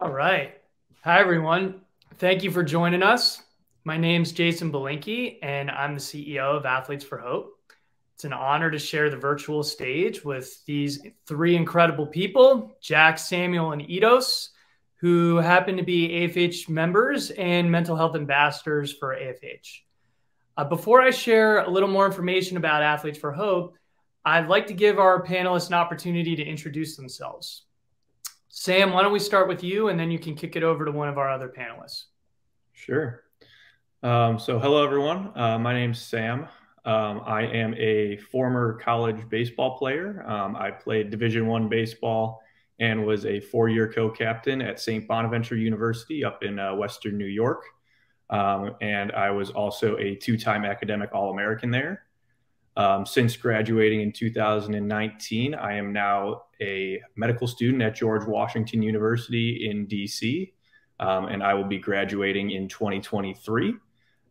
All right. Hi, everyone. Thank you for joining us. My name's Jason Belinkie, and I'm the CEO of Athletes for Hope. It's an honor to share the virtual stage with these three incredible people, Jack, Samuel, and Edose, who happen to be AFH members and mental health ambassadors for AFH. Before I share a little more information about Athletes for Hope, I'd like to give our panelists an opportunity to introduce themselves. Sam, why don't we start with you, and then you can kick it over to one of our other panelists. Sure. So hello, everyone. My name's Sam. I am a former college baseball player. I played Division I baseball and was a four-year co-captain at St. Bonaventure University up in Western New York. And I was also a two-time academic All-American there. Since graduating in 2019, I am now a medical student at George Washington University in DC, and I will be graduating in 2023,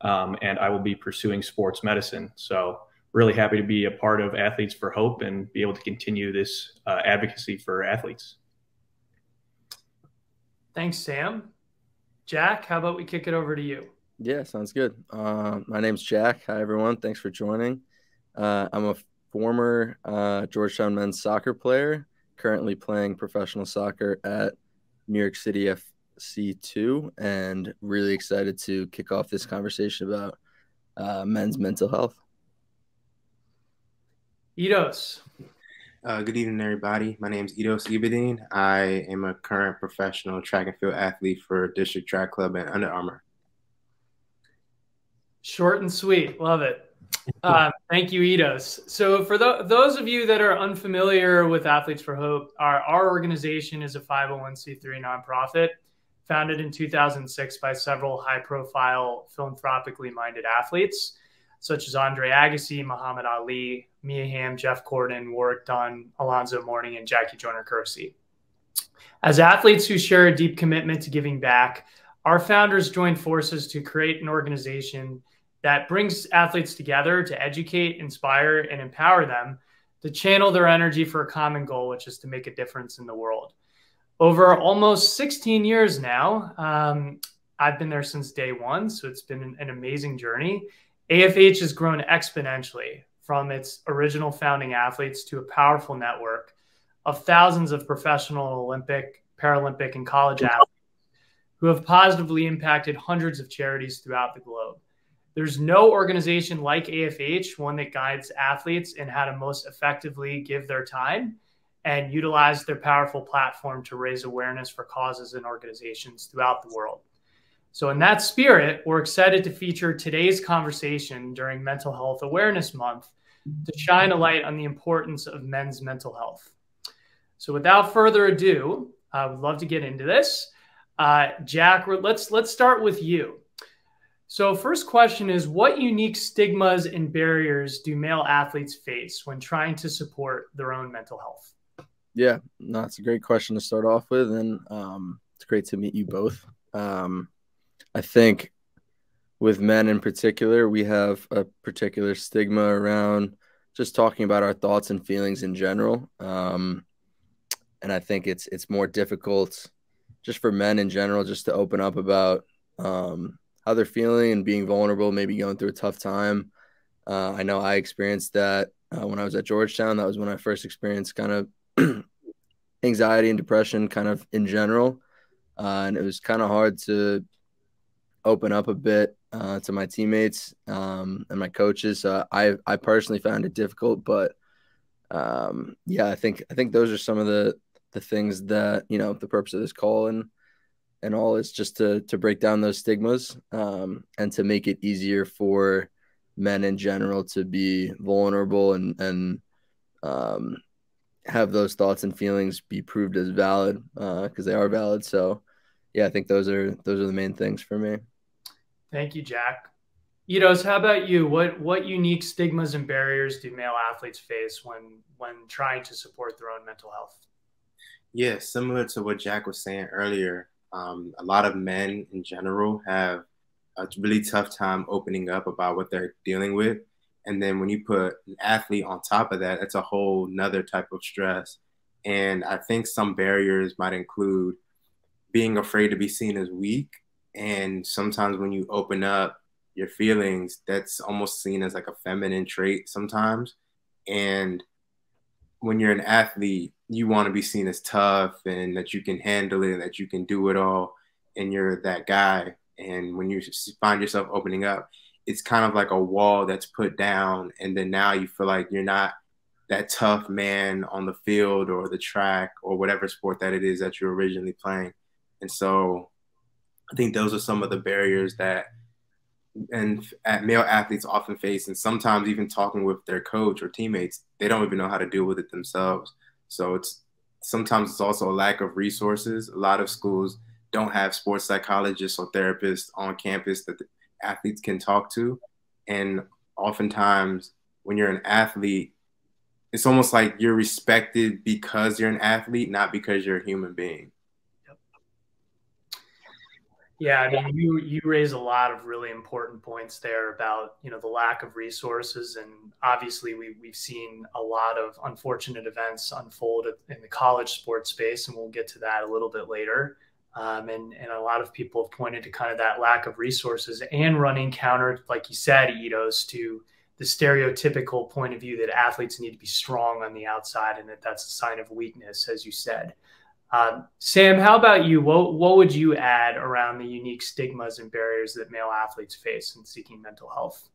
and I will be pursuing sports medicine. So really happy to be a part of Athletes for Hope and be able to continue this advocacy for athletes. Thanks, Sam. Jack, how about we kick it over to you? Yeah, sounds good. My name's Jack. Hi, everyone. Thanks for joining. I'm a former Georgetown men's soccer player, currently playing professional soccer at New York City FC 2, and really excited to kick off this conversation about men's mental health. Edose. Good evening, everybody. My name is Edose Ibadin. I am a current professional track and field athlete for District Track Club and Under Armour. Short and sweet. Love it. Thank you, Edose. So for those of you that are unfamiliar with Athletes for Hope, our organization is a 501c3 nonprofit founded in 2006 by several high-profile philanthropically minded athletes, such as Andre Agassi, Muhammad Ali, Mia Hamm, Jeff Gordon, Warwick Dunn, Alonzo Mourning, and Jackie Joyner-Kersee. As athletes who share a deep commitment to giving back, our founders joined forces to create an organization that brings athletes together to educate, inspire, and empower them to channel their energy for a common goal, which is to make a difference in the world. Over almost 16 years now, I've been there since day one, so it's been an amazing journey. AFH has grown exponentially from its original founding athletes to a powerful network of thousands of professional Olympic, Paralympic, and college athletes who have positively impacted hundreds of charities throughout the globe. There's no organization like AFH, one that guides athletes in how to most effectively give their time and utilize their powerful platform to raise awareness for causes and organizations throughout the world. So in that spirit, we're excited to feature today's conversation during Mental Health Awareness Month to shine a light on the importance of men's mental health. So without further ado, I would love to get into this. Jack, let's start with you. So first question is, what unique stigmas and barriers do male athletes face when trying to support their own mental health? Yeah, no, it's a great question to start off with, and it's great to meet you both. I think with men in particular, we have a particular stigma around just talking about our thoughts and feelings in general. And I think it's more difficult just for men in general just to open up about how they're feeling and being vulnerable, maybe going through a tough time. I know I experienced that when I was at Georgetown. That was when I first experienced kind of anxiety and depression kind of in general. And it was kind of hard to open up a bit to my teammates and my coaches. I personally found it difficult, but yeah, I think those are some of the things that, you know, the purpose of this call and all is just to break down those stigmas and to make it easier for men in general to be vulnerable and have those thoughts and feelings be proved as valid because they are valid. So yeah, I think those are the main things for me. Thank you, Jack. Edose, how about you? What unique stigmas and barriers do male athletes face when trying to support their own mental health? Yeah, similar to what Jack was saying earlier, a lot of men in general have a really tough time opening up about what they're dealing with. And then when you put an athlete on top of that, it's a whole nother type of stress. And I think some barriers might include being afraid to be seen as weak. And sometimes when you open up your feelings, that's almost seen as like a feminine trait sometimes. And when you're an athlete, you want to be seen as tough and that you can handle it and that you can do it all. And you're that guy. And when you find yourself opening up, it's kind of like a wall that's put down. And then now you feel like you're not that tough man on the field or the track or whatever sport that it is that you're originally playing. And so I think those are some of the barriers that male athletes often face, and sometimes even talking with their coach or teammates, they don't even know how to deal with it themselves. So sometimes it's also a lack of resources. A lot of schools don't have sports psychologists or therapists on campus that the athletes can talk to. And oftentimes when you're an athlete, it's almost like you're respected because you're an athlete, not because you're a human being. Yeah, I mean, you raise a lot of really important points there about, you know, the lack of resources. And obviously we've seen a lot of unfortunate events unfold in the college sports space, and we'll get to that a little bit later. And a lot of people have pointed to kind of that lack of resources and running counter, like you said, Edose, to the stereotypical point of view that athletes need to be strong on the outside and that that's a sign of weakness, as you said. Sam, how about you? What would you add around the unique stigmas and barriers that male athletes face in seeking mental health?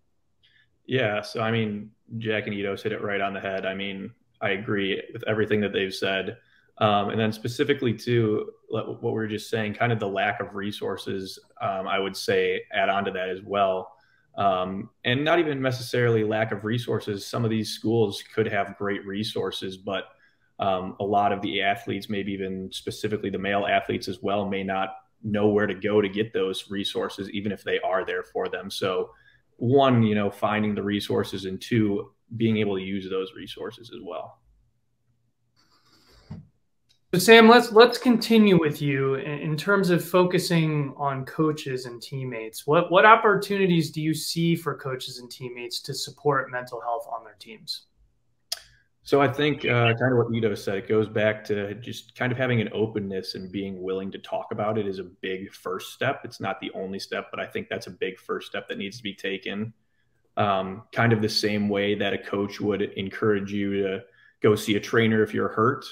Yeah, so I mean, Jack and Edose hit it right on the head. I mean, I agree with everything that they've said. And then specifically to what we were just saying, kind of the lack of resources, I would say add on to that as well. And not even necessarily lack of resources. Some of these schools could have great resources, but a lot of the athletes, maybe even specifically the male athletes as well, may not know where to go to get those resources, even if they are there for them. So one, you know, finding the resources, and two, being able to use those resources as well. So Sam, let's continue with you in terms of focusing on coaches and teammates. What opportunities do you see for coaches and teammates to support mental health on their teams? So I think kind of what Edose said, it goes back to just kind of having an openness and being willing to talk about it is a big first step. It's not the only step, but I think that's a big first step that needs to be taken. Kind of the same way that a coach would encourage you to go see a trainer if you're hurt,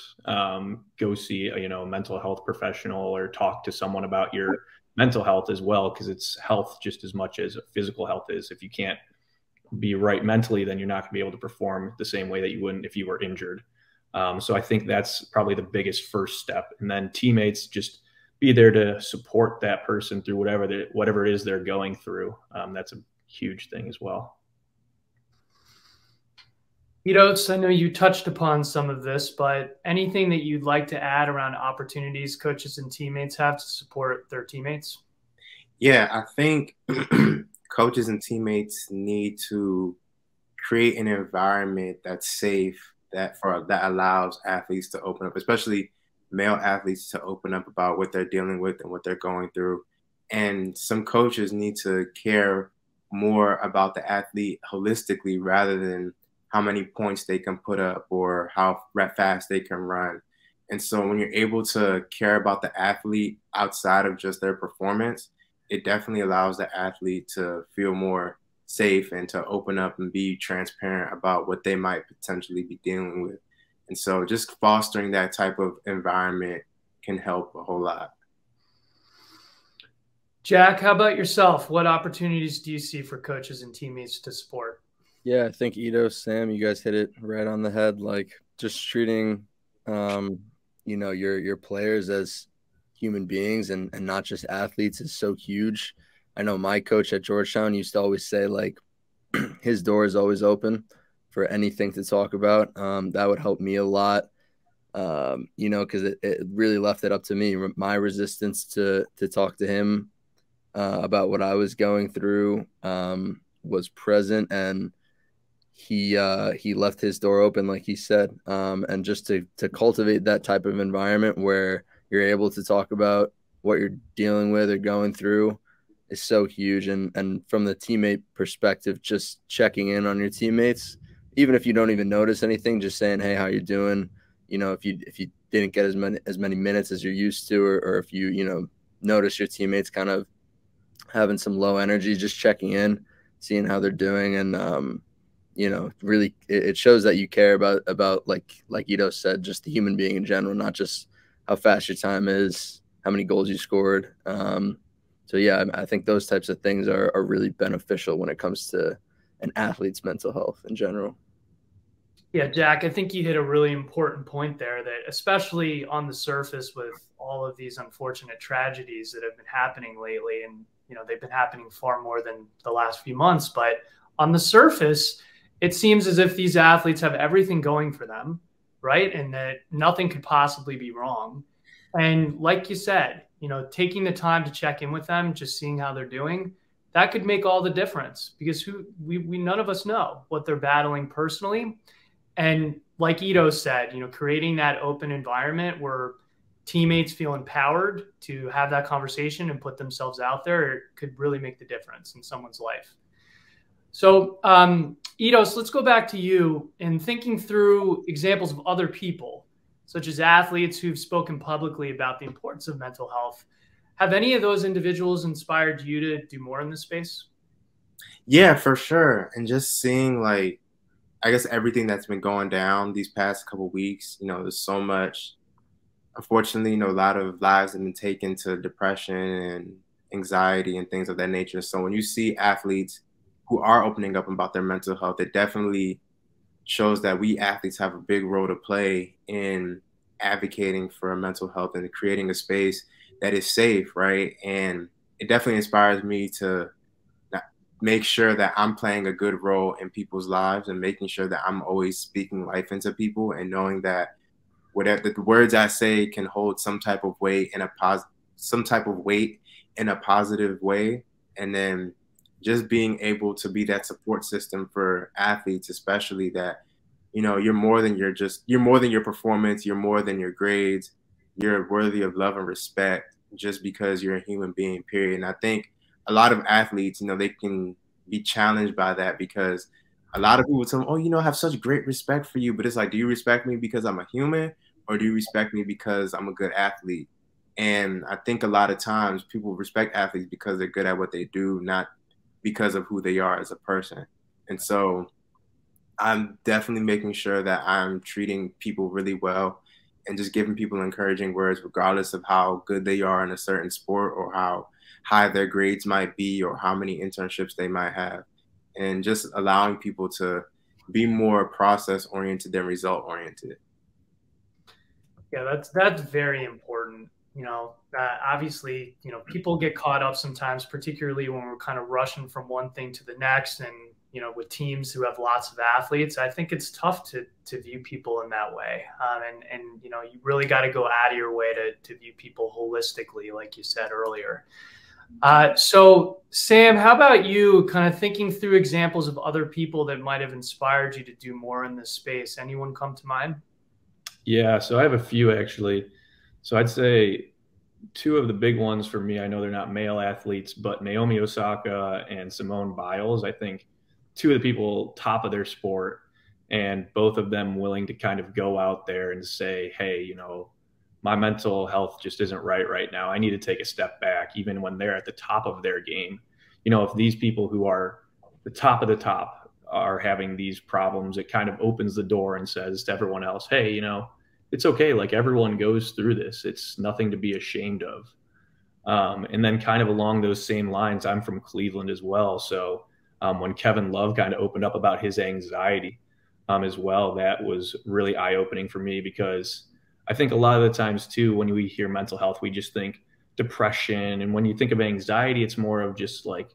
go see a mental health professional, or talk to someone about your mental health as well, because it's health just as much as physical health is. If you can't be right mentally, then you're not going to be able to perform the same way that you wouldn't if you were injured. So I think that's probably the biggest first step. And then teammates, just be there to support that person through whatever it is they're going through. That's a huge thing as well. Edose, I know you touched upon some of this, but anything that you'd like to add around opportunities coaches and teammates have to support their teammates? Yeah, I think coaches and teammates need to create an environment that's safe, that allows athletes to open up, especially male athletes, to open up about what they're dealing with and what they're going through. And some coaches need to care more about the athlete holistically rather than how many points they can put up or how fast they can run. And so when you're able to care about the athlete outside of just their performance, it definitely allows the athlete to feel more safe and to open up and be transparent about what they might potentially be dealing with. And so just fostering that type of environment can help a whole lot. Jack, how about yourself? What opportunities do you see for coaches and teammates to support? Yeah, I think Edose, Sam, you guys hit it right on the head. Like, just treating, your players as human beings and not just athletes is so huge. I know my coach at Georgetown used to always say, like, his door is always open for anything to talk about. That would help me a lot, because it really left it up to me. My resistance to talk to him about what I was going through was present, and he left his door open, like he said, and just to cultivate that type of environment where you're able to talk about what you're dealing with or going through is so huge. And from the teammate perspective, just checking in on your teammates, even if you don't even notice anything, just saying, hey, how you doing? If you didn't get as many minutes as you're used to, or if you, notice your teammates kind of having some low energy, just checking in, seeing how they're doing. And, really it shows that you care about like Edose said, just the human being in general, not just how fast your time is, how many goals you scored. So yeah, I think those types of things are really beneficial when it comes to an athlete's mental health in general. Yeah, Jack, I think you hit a really important point there, that especially on the surface with all of these unfortunate tragedies that have been happening lately, and they've been happening far more than the last few months, but on the surface, it seems as if these athletes have everything going for them, right? And that nothing could possibly be wrong. And like you said, taking the time to check in with them, just seeing how they're doing, that could make all the difference, because we none of us know what they're battling personally. And like Edose said, creating that open environment where teammates feel empowered to have that conversation and put themselves out there could really make the difference in someone's life. So, Edose, let's go back to you and thinking through examples of other people, such as athletes who've spoken publicly about the importance of mental health. Have any of those individuals inspired you to do more in this space? Yeah, for sure. And just seeing, like, I guess everything that's been going down these past couple of weeks, there's so much, unfortunately, a lot of lives have been taken to depression and anxiety and things of that nature. So when you see athletes who are opening up about their mental health, it definitely shows that we athletes have a big role to play in advocating for mental health and creating a space that is safe, right? And it definitely inspires me to make sure that I'm playing a good role in people's lives and making sure that I'm always speaking life into people and knowing that whatever the words I say can hold some type of weight in a positive way. And then just being able to be that support system for athletes, especially that, you're more than your performance, you're more than your grades, you're worthy of love and respect just because you're a human being, period. And I think a lot of athletes, they can be challenged by that, because a lot of people tell them, oh, I have such great respect for you. But it's like, do you respect me because I'm a human, or do you respect me because I'm a good athlete? And I think a lot of times people respect athletes because they're good at what they do, not because of who they are as a person. And so I'm definitely making sure that I'm treating people really well and just giving people encouraging words, regardless of how good they are in a certain sport or how high their grades might be or how many internships they might have, and just allowing people to be more process oriented than result oriented. Yeah, that's very important. Obviously, people get caught up sometimes, particularly when we're kind of rushing from one thing to the next. And, with teams who have lots of athletes, I think it's tough to view people in that way. And you really got to go out of your way to view people holistically, like you said earlier. So Sam, how about you kind of thinking through examples of other people that might have inspired you to do more in this space? Anyone come to mind? Yeah, so I have a few actually. So I'd say two of the big ones for me, I know they're not male athletes, but Naomi Osaka and Simone Biles, I think two of the people top of their sport, and both of them willing to kind of go out there and say, hey, my mental health just isn't right now. I need to take a step back, even when they're at the top of their game. If these people who are the top of the top are having these problems, it kind of opens the door and says to everyone else, hey, it's okay. Like, everyone goes through this. It's nothing to be ashamed of. And then kind of along those same lines, I'm from Cleveland as well. So when Kevin Love kind of opened up about his anxiety as well, that was really eye-opening for me, because I think a lot of the times too, when we hear mental health, we just think depression. And when you think of anxiety, it's more of just like,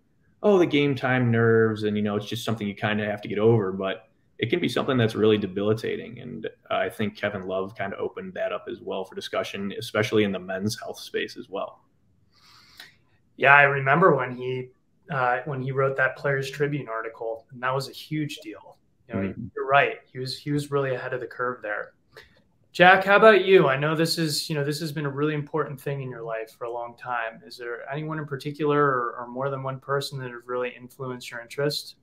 oh, the game time nerves. And, it's just something you kind of have to get over. But it can be something that's really debilitating. And I think Kevin Love kind of opened that up as well for discussion, especially in the men's health space as well. Yeah, I remember when he wrote that Players Tribune article, and that was a huge deal. You're right. He was really ahead of the curve there. Jack, how about you? I know this has been a really important thing in your life for a long time. Is there anyone in particular or more than one person that have really influenced your interest?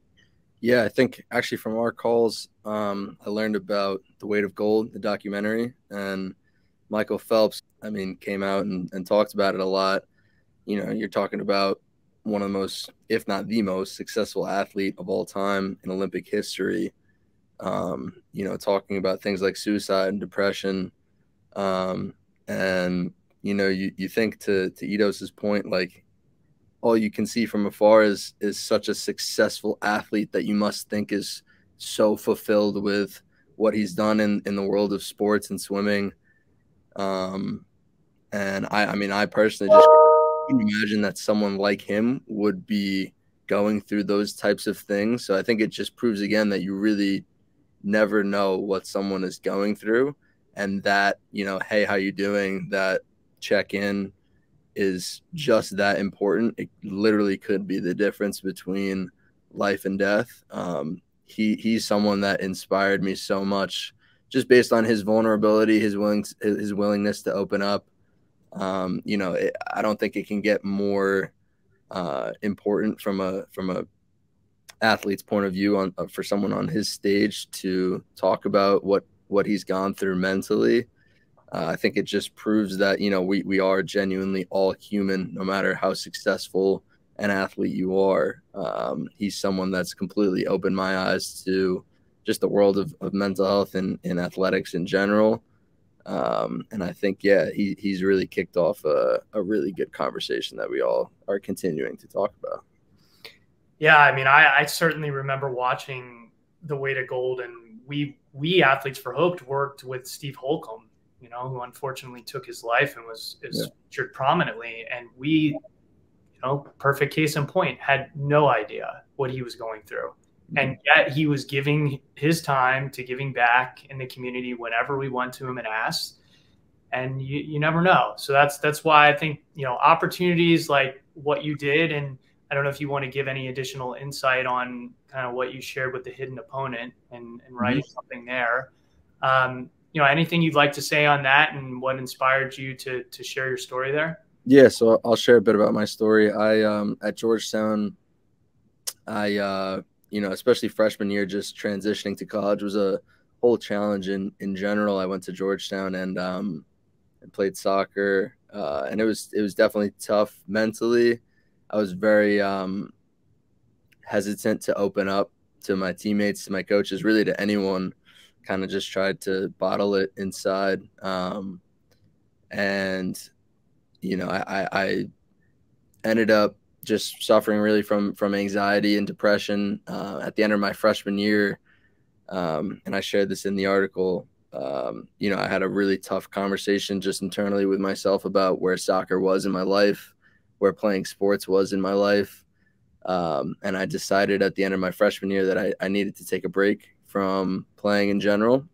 Yeah, I think actually from our calls, I learned about The Weight of Gold, the documentary. And, Michael Phelps, I mean, came out and talked about it a lot. You know, you're talking about one of the most, if not the most successful athlete of all time in Olympic history. You know, talking about things like suicide and depression. And, you know, you think to Edose's point, like, all you can see from afar is such a successful athlete that you must think is so fulfilled with what he's done in the world of sports and swimming. And I mean, I personally just couldn't imagine that someone like him would be going through those types of things. So I think it just proves again that you really never know what someone is going through, and that, you know, hey, how you doing? That check in is just that important. It literally could be the difference between life and death. He's someone that inspired me so much, just based on his vulnerability, his willingness to open up. You know, I don't think it can get more important from a athlete's point of view for someone on his stage to talk about what he's gone through mentally. I think it just proves that, you know, we are genuinely all human, no matter how successful an athlete you are. He's someone that's completely opened my eyes to just the world of mental health and athletics in general. And I think, yeah, he's really kicked off a really good conversation that we all are continuing to talk about. Yeah, I mean, I certainly remember watching The Way to Gold, and we Athletes for Hope worked with Steve Holcomb, you know, who unfortunately took his life and was featured prominently. And we, you know, perfect case in point, had no idea what he was going through. And yet he was giving his time to giving back in the community whenever we went to him and asked. And you never know. So that's why I think, you know, opportunities like what you did, and I don't know if you want to give any additional insight on kind of what you shared with the hidden opponent and writing something there. You know, anything you'd like to say on that and what inspired you to share your story there? Yeah, so I'll share a bit about my story. At Georgetown, you know, especially freshman year, just transitioning to college was a whole challenge in general. I went to Georgetown and played soccer, and it was definitely tough mentally. I was very hesitant to open up to my teammates, to my coaches, really to anyone. Kind of just tried to bottle it inside. And, you know, I ended up just suffering really from anxiety and depression at the end of my freshman year. And I shared this in the article. You know, I had a really tough conversation just internally with myself about where soccer was in my life, where playing sports was in my life. And I decided at the end of my freshman year that I needed to take a break from playing in general.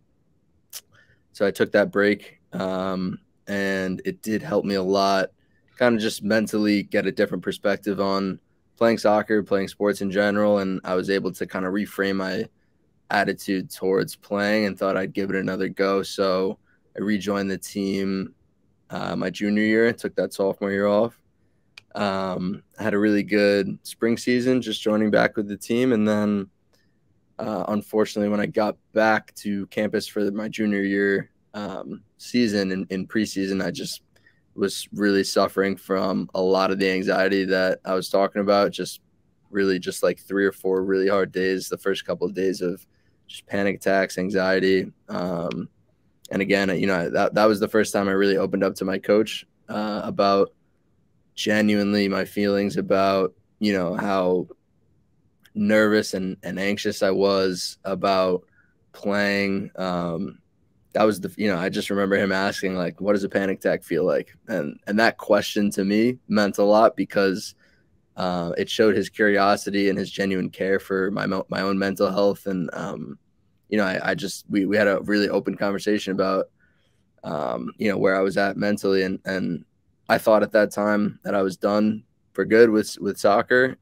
So I took that break, and it did help me a lot, kind of just mentally get a different perspective on playing soccer, playing sports in general. And I was able to kind of reframe my attitude towards playing and thought I'd give it another go. So I rejoined the team my junior year, took that sophomore year off. I had a really good spring season, just joining back with the team. And then unfortunately, when I got back to campus for my junior year season in preseason, I just was really suffering from a lot of the anxiety that I was talking about. Just like 3 or 4 really hard days, the first couple of days of just panic attacks, anxiety. And again, you know, that was the first time I really opened up to my coach about genuinely my feelings about, you know, how nervous and anxious I was about playing. That was you know, I just remember him asking, like, what does a panic attack feel like? And that question to me meant a lot, because it showed his curiosity and his genuine care for my own mental health. And, you know, we had a really open conversation about, you know, where I was at mentally. And I thought at that time that I was done for good with soccer.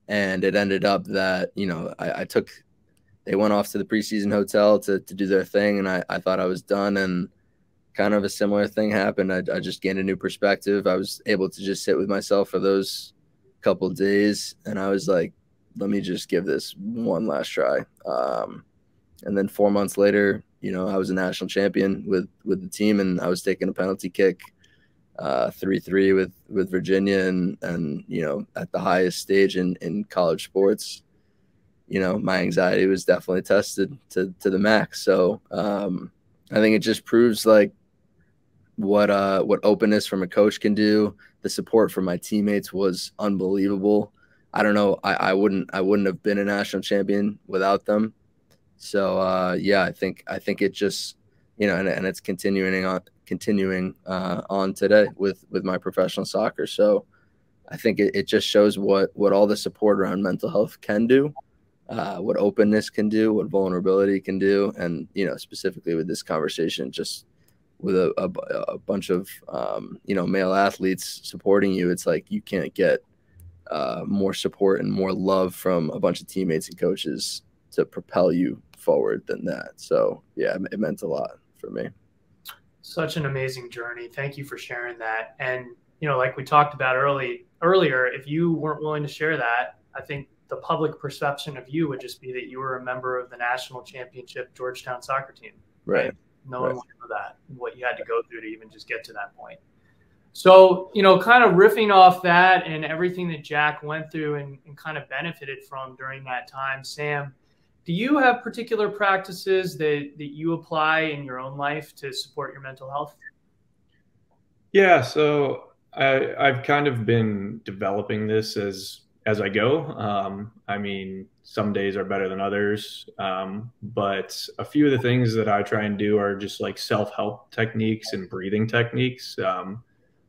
And it ended up that, you know, they went off to the preseason hotel to do their thing. And I thought I was done, and kind of a similar thing happened. I just gained a new perspective. I was able to just sit with myself for those couple of days. And I was like, let me just give this one last try. And then 4 months later, I was a national champion with the team, and I was taking a penalty kick 3-3 with Virginia, and at the highest stage in college sports. My anxiety was definitely tested to the max. So I think it just proves like what openness from a coach can do. The support from my teammates was unbelievable. I don't know. I wouldn't have been a national champion without them. So yeah, I think it just, and it's continuing on today with my professional soccer. So I think it just shows what all the support around mental health can do, what openness can do, what vulnerability can do, and specifically with this conversation, just with a bunch of male athletes supporting you, it's like you can't get more support and more love from a bunch of teammates and coaches to propel you forward than that. So yeah, it meant a lot for me. Such an amazing journey. Thank you for sharing that. And like we talked about earlier, if you weren't willing to share that, I think the public perception of you would just be that you were a member of the national championship Georgetown soccer team. Right. No one would know that, what you had to go through to even just get to that point. So, kind of riffing off that and everything that Jack went through and kind of benefited from during that time, Sam, do you have particular practices that you apply in your own life to support your mental health? Yeah, so I've kind of been developing this as I go. I mean, some days are better than others, but a few of the things that I try and do are just like self-help techniques and breathing techniques.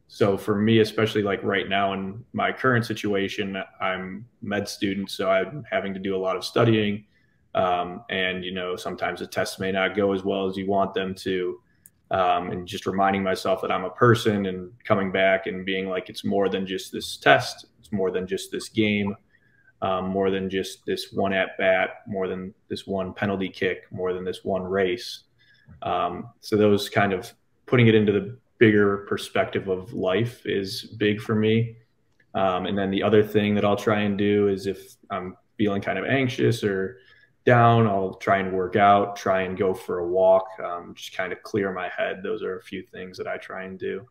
So for me, especially like right now in my current situation, I'm med student, so I'm having to do a lot of studying. And, sometimes the tests may not go as well as you want them to. And just reminding myself that I'm a person and coming back and being like, it's more than just this test. It's more than just this game, more than just this one at bat, more than this one penalty kick, more than this one race. So those kind of putting it into the bigger perspective of life is big for me. And then the other thing that I'll try and do is if I'm feeling kind of anxious or down, I'll try and work out, try and go for a walk, just kind of clear my head. Those are a few things that I try and do.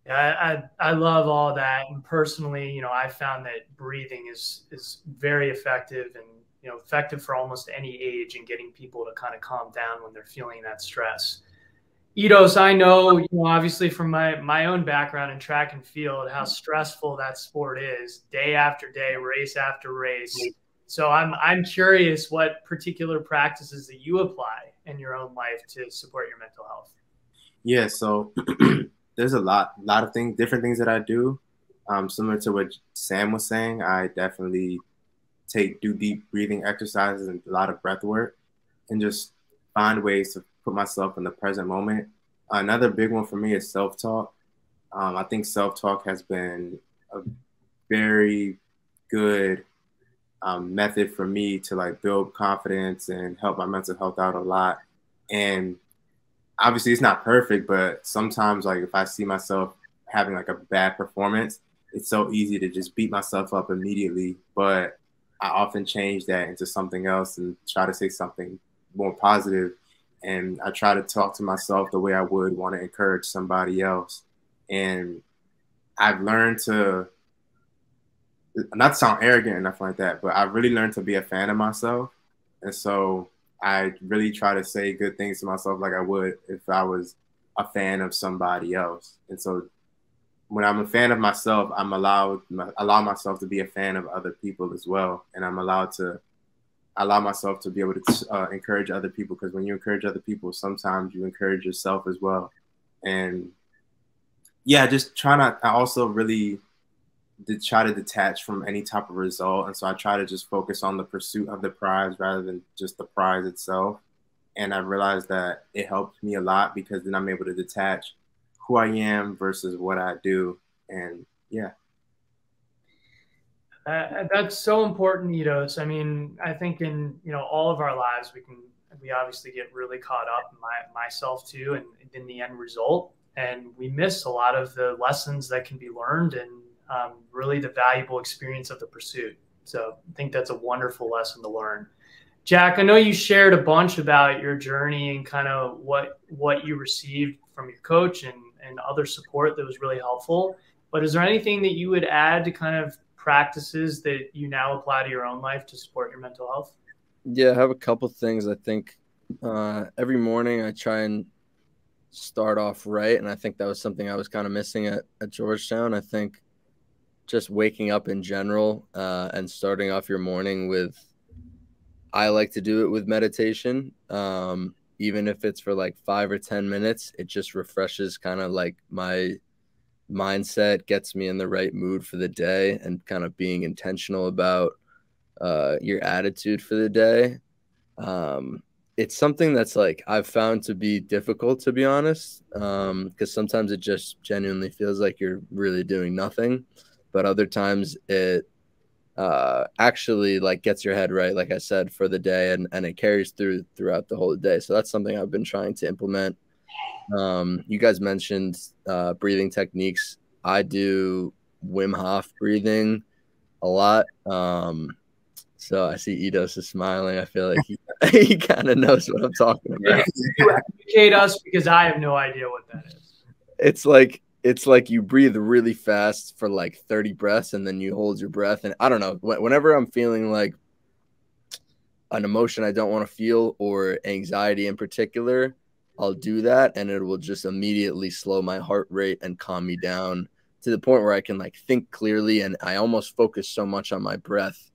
Yeah, I love all that. And personally, I found that breathing is very effective and, effective for almost any age in getting people to kind of calm down when they're feeling that stress. Edose, I know, obviously from my own background in track and field, how stressful that sport is, day after day, race after race. So I'm curious what particular practices that you apply in your own life to support your mental health. Yeah, so there's a lot of things, different things that I do. Similar to what Sam was saying, I definitely do deep breathing exercises and a lot of breath work and just find ways to put myself in the present moment. Another big one for me is self-talk. I think self-talk has been a very good method for me to like build confidence and help my mental health out a lot. And obviously it's not perfect, but sometimes like if I see myself having like a bad performance, it's so easy to just beat myself up immediately. But I often change that into something else and try to say something more positive. And I try to talk to myself the way I would want to encourage somebody else. And I've learned to, not sound arrogant or nothing like that, but I've really learned to be a fan of myself. And so I really try to say good things to myself like I would if I was a fan of somebody else. And so when I'm a fan of myself, I'm allow myself to be a fan of other people as well. And I'm allowed to allow myself to be able to encourage other people, because when you encourage other people, sometimes you encourage yourself as well. And yeah, just I also really try to detach from any type of result. And so I try to just focus on the pursuit of the prize rather than just the prize itself. And I realized that it helped me a lot because then I'm able to detach who I am versus what I do. And yeah. That's so important, Edose. I mean, I think in all of our lives, we obviously get really caught up, myself too, and in the end result, and we miss a lot of the lessons that can be learned and really the valuable experience of the pursuit. So I think that's a wonderful lesson to learn. Jack, I know you shared a bunch about your journey and kind of what you received from your coach and other support that was really helpful. But is there anything that you would add to kind of practices that you now apply to your own life to support your mental health? Yeah, I have a couple things. I think every morning I try and start off right, and I think that was something I was kind of missing at Georgetown. I think just waking up in general and starting off your morning with, I like to do it with meditation. Even if it's for like 5 or 10 minutes, it just refreshes kind of like my mindset, gets me in the right mood for the day, and kind of being intentional about your attitude for the day. It's something that's like I've found to be difficult, to be honest, because sometimes it just genuinely feels like you're really doing nothing, but other times it actually like gets your head right, like I said, for the day, and it carries throughout the whole day. So that's something I've been trying to implement. You guys mentioned breathing techniques. I do Wim Hof breathing a lot. So I see Edose is smiling. I feel like he kind of knows what I'm talking about. Educate us, because I have no idea what that is. It's like you breathe really fast for like 30 breaths, and then you hold your breath. And I don't know, whenever I'm feeling like an emotion I don't want to feel, or anxiety in particular, I'll do that, and it will just immediately slow my heart rate and calm me down to the point where I can like think clearly, and I almost focus so much on my breath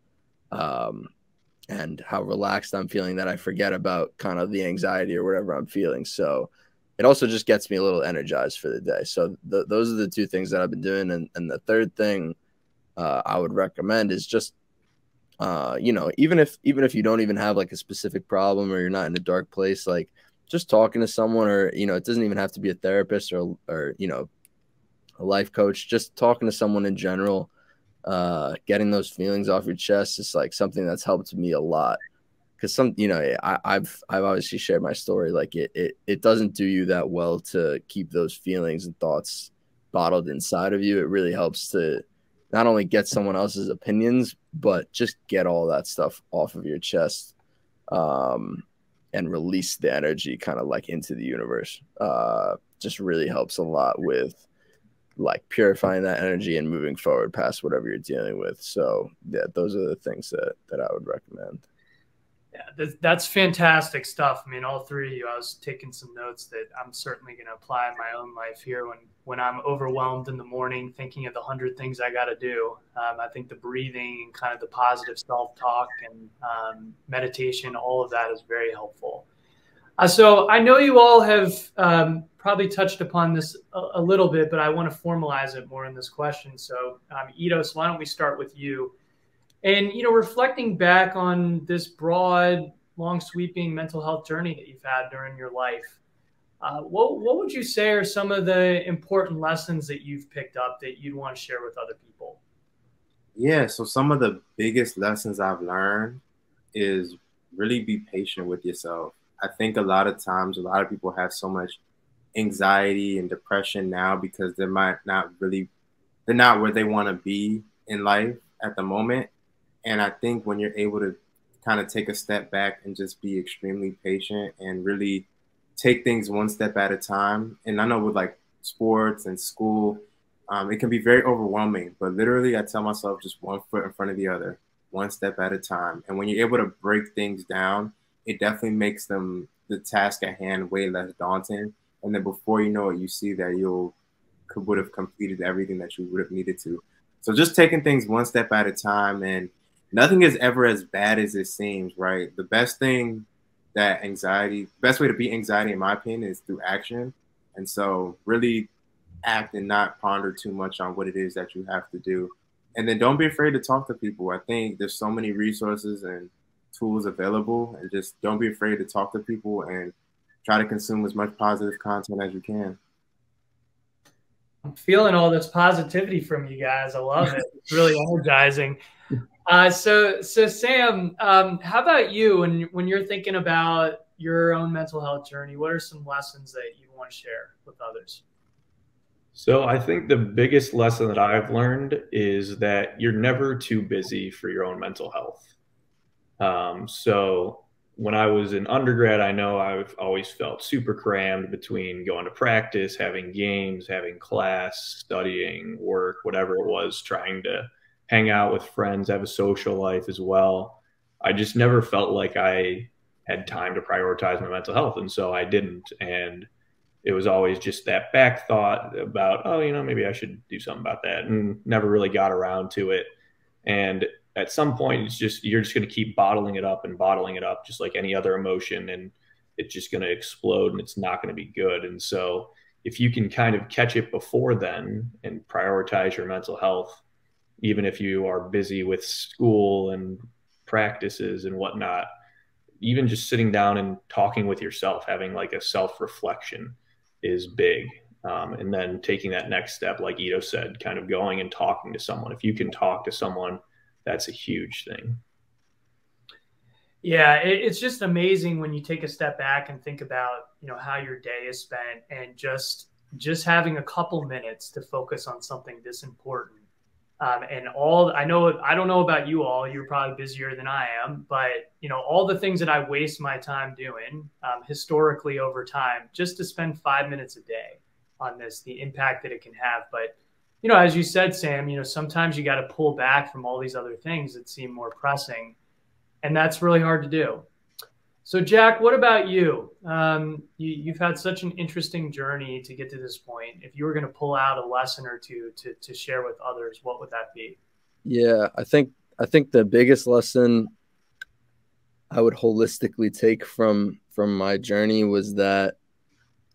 and how relaxed I'm feeling that I forget about kind of the anxiety or whatever I'm feeling. So it also just gets me a little energized for the day. So those are the two things that I've been doing. And the third thing I would recommend is just, even if you don't even have like a specific problem, or you're not in a dark place, like just talking to someone, or, it doesn't even have to be a therapist or a life coach, just talking to someone in general, getting those feelings off your chest is like something that's helped me a lot. Because I've obviously shared my story. Like it doesn't do you that well to keep those feelings and thoughts bottled inside of you. It really helps to not only get someone else's opinions, but just get all that stuff off of your chest, and release the energy kind of like into the universe. Just really helps a lot with like purifying that energy and moving forward past whatever you're dealing with. So yeah, those are the things that I would recommend. Yeah, that's fantastic stuff. I mean, all three of you, I was taking some notes that I'm certainly going to apply in my own life here when I'm overwhelmed in the morning, thinking of the 100 things I got to do. I think the breathing and kind of the positive self-talk and meditation, all of that is very helpful. So I know you all have probably touched upon this a little bit, but I want to formalize it more in this question. So Edose, why don't we start with you? And, reflecting back on this broad, long sweeping mental health journey that you've had during your life, what would you say are some of the important lessons that you've picked up that you'd want to share with other people? Yeah, so some of the biggest lessons I've learned is really be patient with yourself. I think a lot of times, a lot of people have so much anxiety and depression now because they're not where they want to be in life at the moment. And I think when you're able to kind of take a step back and just be extremely patient and really take things one step at a time. And I know with like sports and school, it can be very overwhelming, but literally I tell myself just one foot in front of the other, one step at a time. And when you're able to break things down, it definitely makes the task at hand way less daunting. And then before you know it, you see that you would have completed everything that you would have needed to. So just taking things one step at a time, and nothing is ever as bad as it seems, right? The best way to beat anxiety, in my opinion, is through action. And so really act and not ponder too much on what it is that you have to do. And then don't be afraid to talk to people. I think there's so many resources and tools available, and just don't be afraid to talk to people and try to consume as much positive content as you can. I'm feeling all this positivity from you guys. I love it. It's really energizing. So Sam, how about you? When you're thinking about your own mental health journey, what are some lessons that you want to share with others? So I think the biggest lesson that I've learned is that you're never too busy for your own mental health. So when I was in undergrad, I know I've always felt super crammed between going to practice, having games, having class, studying, work, whatever it was, trying to hang out with friends, have a social life as well. I just never felt like I had time to prioritize my mental health. And so I didn't. And it was always just that back thought about, oh, maybe I should do something about that, and never really got around to it. And at some point, you're just going to keep bottling it up and bottling it up, just like any other emotion, and it's just going to explode, and it's not going to be good. And so if you can kind of catch it before then and prioritize your mental health, even if you are busy with school and practices and whatnot, even just sitting down and talking with yourself, having like a self-reflection is big. And then taking that next step, like Edose said, kind of going and talking to someone. If you can talk to someone, that's a huge thing. Yeah, it's just amazing when you take a step back and think about, how your day is spent, and just having a couple minutes to focus on something this important. I don't know about you all, you're probably busier than I am, but all the things that I waste my time doing, historically over time, just to spend 5 minutes a day on this, the impact that it can have. But, as you said, Sam, sometimes you got to pull back from all these other things that seem more pressing, and that's really hard to do. So Jack, what about you? You've had such an interesting journey to get to this point. If you were going to pull out a lesson or two to share with others, what would that be? Yeah, I think the biggest lesson I would holistically take from my journey was that,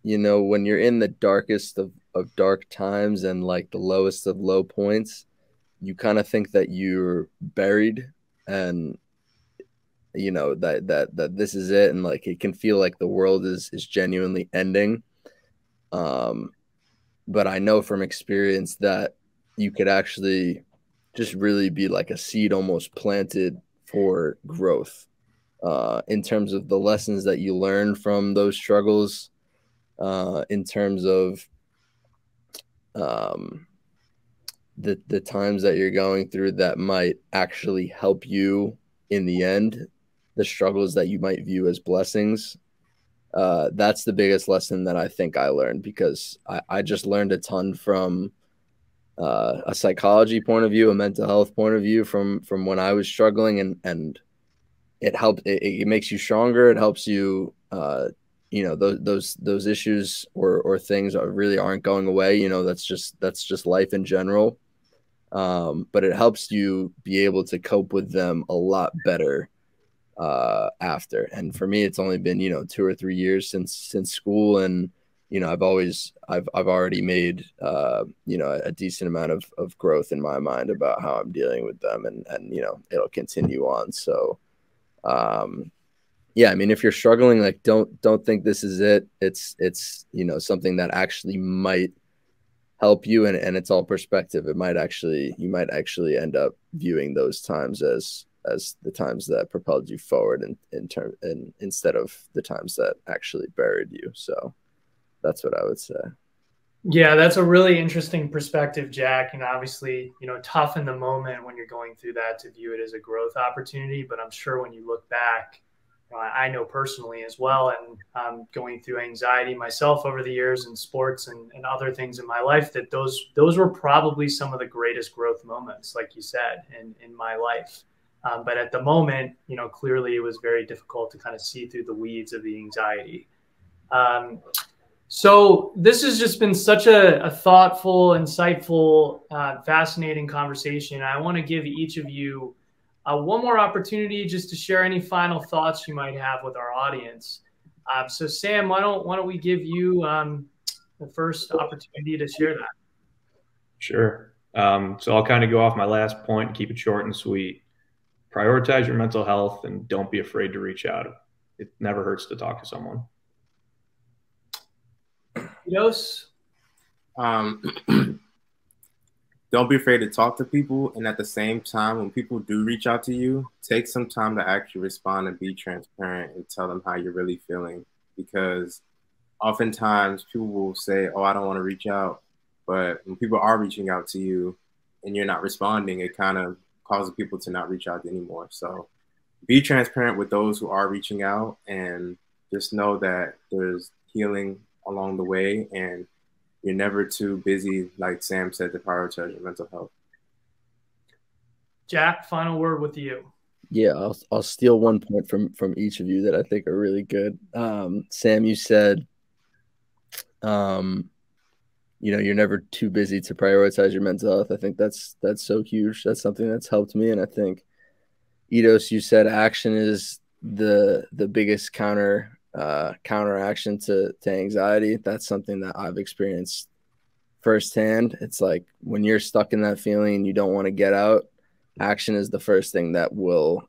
when you're in the darkest of dark times and like the lowest of low points, you kind of think that you're buried, and that this is it, and like it can feel like the world is genuinely ending. But I know from experience that you could actually just really be like a seed almost planted for growth, in terms of the lessons that you learn from those struggles, in terms of the times that you're going through that might actually help you in the end, the struggles that you might view as blessings. That's the biggest lesson that I think I learned, because I just learned a ton from a psychology point of view, a mental health point of view from when I was struggling, and it helped. It makes you stronger. It helps you, those issues or things really aren't going away. That's just life in general. But it helps you be able to cope with them a lot better after. And for me, it's only been 2 or 3 years since school, and I've already made a decent amount of growth in my mind about how I'm dealing with them, and it'll continue on. So yeah, I mean, if you're struggling, like don't think this is it. It's something that actually might help you, and it's all perspective. You might actually end up viewing those times as the times that propelled you forward, instead of the times that actually buried you. So that's what I would say. Yeah, that's a really interesting perspective, Jack. Obviously, tough in the moment when you're going through that to view it as a growth opportunity. But I'm sure when you look back, I know personally as well, and going through anxiety myself over the years in sports and other things in my life, that those were probably some of the greatest growth moments, like you said, in my life. But at the moment, clearly it was very difficult to kind of see through the weeds of the anxiety. So this has just been such a thoughtful, insightful, fascinating conversation. I want to give each of you one more opportunity just to share any final thoughts you might have with our audience. So Sam, why don't we give you the first opportunity to share that? Sure. So I'll kind of go off my last point and keep it short and sweet. Prioritize your mental health, and don't be afraid to reach out. It never hurts to talk to someone. Edose? Don't be afraid to talk to people, and at the same time, when people do reach out to you, take some time to actually respond and be transparent and tell them how you're really feeling. Because oftentimes people will say, oh, I don't want to reach out. But when people are reaching out to you and you're not responding, it kind of causes people to not reach out anymore. So be transparent with those who are reaching out, and just know that there's healing along the way, and you're never too busy, like Sam said, to prioritize your mental health. Jack, final word with you. Yeah, I'll steal one point from each of you that I think are really good. Sam, you said, you're never too busy to prioritize your mental health. I think that's so huge. That's something that's helped me. And I think, Edose, you said action is the biggest counteraction to anxiety. That's something that I've experienced firsthand. It's like when you're stuck in that feeling and you don't want to get out, action is the first thing that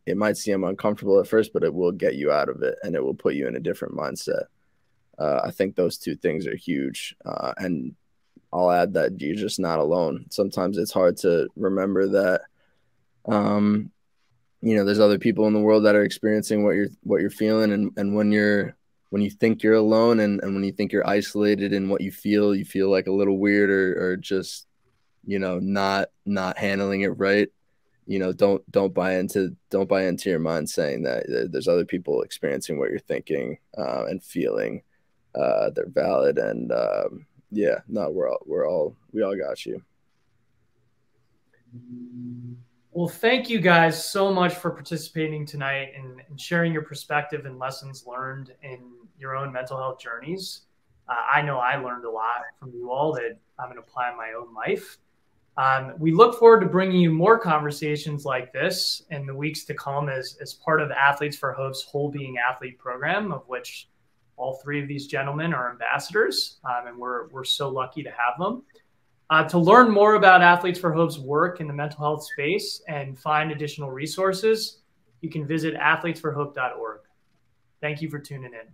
it might seem uncomfortable at first, but it will get you out of it and it will put you in a different mindset. I think those two things are huge. And I'll add that you're just not alone. Sometimes it's hard to remember that, there's other people in the world that are experiencing what you're feeling. And when you think you're alone and when you think you're isolated in what you feel like a little weird or just, not handling it right. Don't buy into your mind saying that there's other people experiencing what you're thinking and feeling. They're valid, and we all got you. Well, thank you guys so much for participating tonight and sharing your perspective and lessons learned in your own mental health journeys. I know I learned a lot from you all that I'm going to apply in my own life. We look forward to bringing you more conversations like this in the weeks to come as part of Athletes for Hope's Whole Being Athlete program, of which all three of these gentlemen are ambassadors, and we're so lucky to have them. To learn more about Athletes for Hope's work in the mental health space and find additional resources, you can visit athletesforhope.org. Thank you for tuning in.